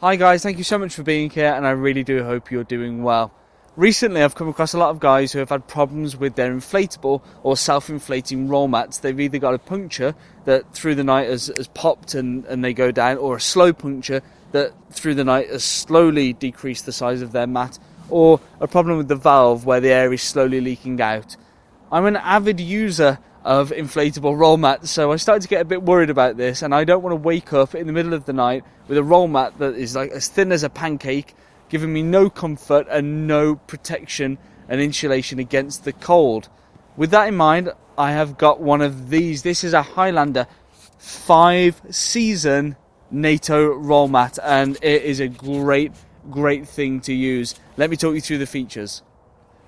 Hi guys, thank you so much for being here, and I really do hope you're doing well. Recently I've come across a lot of guys who have had problems with their inflatable or self-inflating roll mats. They've either got a puncture that through the night has popped and they go down, or a slow puncture that through the night has slowly decreased the size of their mat, or a problem with the valve where the air is slowly leaking out. I'm an avid user of inflatable roll mats, so I started to get a bit worried about this, and I don't want to wake up in the middle of the night with a roll mat that is like as thin as a pancake, giving me no comfort and no protection and insulation against the cold. With that in mind, I have got one of these. This is a Highlander 5-season Nato roll mat, and it is a great thing to use. Let me talk you through the features.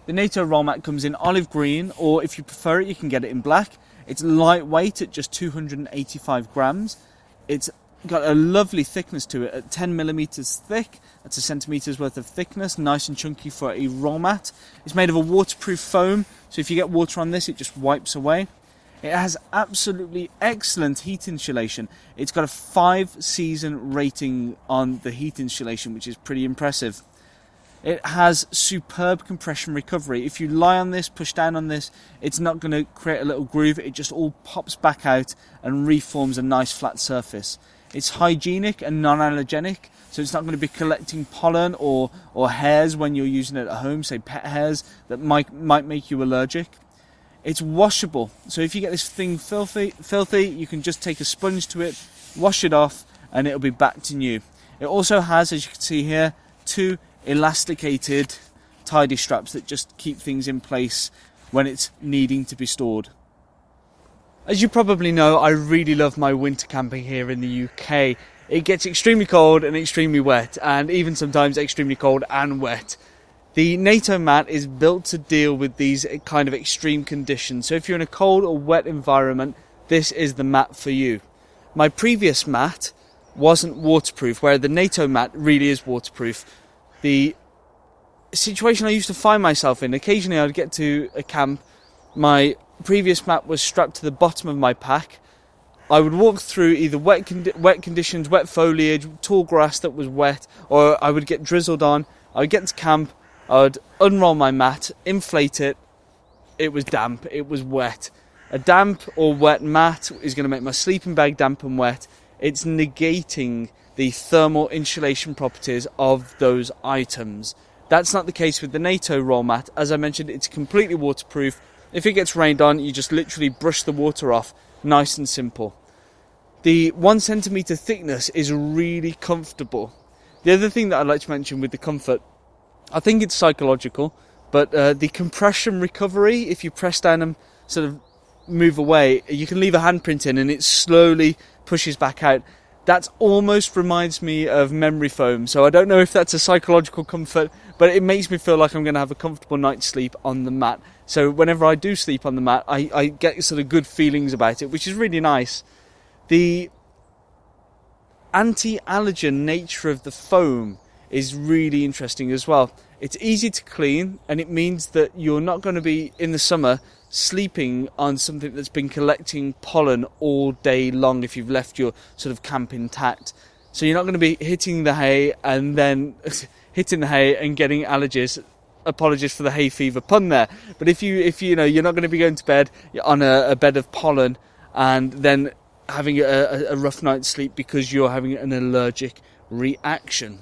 The Nato roll mat comes in olive green, or if you prefer it, you can get it in black. It's lightweight at just 285 grams. It's got a lovely thickness to it at 10 millimeters thick. That's a centimetre's worth of thickness, nice and chunky for a roll mat. It's made of a waterproof foam, so if you get water on this, it just wipes away. It has absolutely excellent heat insulation. It's got a 5-season rating on the heat insulation, which is pretty impressive. It has superb compression recovery. If you lie on this, push down on this, it's not going to create a little groove. It just all pops back out and reforms a nice flat surface. It's hygienic and non-allergenic, so it's not going to be collecting pollen or hairs when you're using it at home, say pet hairs that might make you allergic. It's washable, so if you get this thing filthy, you can just take a sponge to it, wash it off, and it'll be back to new. It also has, as you can see here, 2 elasticated tidy straps that just keep things in place when it's needing to be stored. As you probably know, I really love my winter camping here in the UK. It gets extremely cold and extremely wet, and even sometimes extremely cold and wet. The Nato mat is built to deal with these kind of extreme conditions, so if you're in a cold or wet environment, this is the mat for you. My previous mat wasn't waterproof, where the Nato mat really is waterproof. The situation I used to find myself in, occasionally I'd get to a camp, my previous mat was strapped to the bottom of my pack. I would walk through either wet conditions, wet foliage, tall grass that was wet, or I would get drizzled on. I would get to camp, I would unroll my mat, inflate it, it was damp, it was wet. A damp or wet mat is going to make my sleeping bag damp and wet. It's negating the thermal insulation properties of those items. That's not the case with the Nato roll mat. As I mentioned, it's completely waterproof. If it gets rained on, you just literally brush the water off. Nice and simple. The 1 centimetre thickness is really comfortable. The other thing that I'd like to mention with the comfort, I think it's psychological, but the compression recovery, if you press down and sort of move away, you can leave a handprint in and it slowly pushes back out. That almost reminds me of memory foam, so I don't know if that's a psychological comfort, but it makes me feel like I'm going to have a comfortable night's sleep on the mat. So whenever I do sleep on the mat, I get sort of good feelings about it, which is really nice. The anti-allergen nature of the foam is really interesting as well. It's easy to clean, and it means that you're not going to be, in the summer, sleeping on something that's been collecting pollen all day long if you've left your sort of camp intact. So you're not going to be hitting the hay and then hitting the hay and getting allergies. Apologies for the hay fever pun there. But if you know you're not going to be going to bed on a bed of pollen and then having a rough night's sleep because you're having an allergic reaction.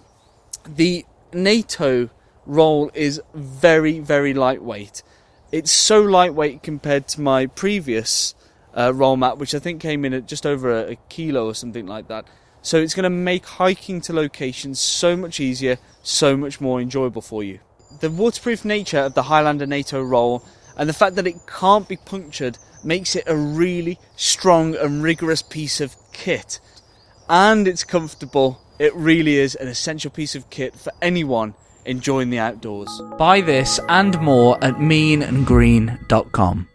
The Nato roll is very, very lightweight. It's so lightweight compared to my previous roll mat, which I think came in at just over a kilo or something like that. So it's going to make hiking to locations so much easier, so much more enjoyable for you. The waterproof nature of the Highlander Nato roll and the fact that it can't be punctured makes it a really strong and rigorous piece of kit. And it's comfortable. It really is an essential piece of kit for anyone enjoying the outdoors. Buy this and more at meanandgreen.com.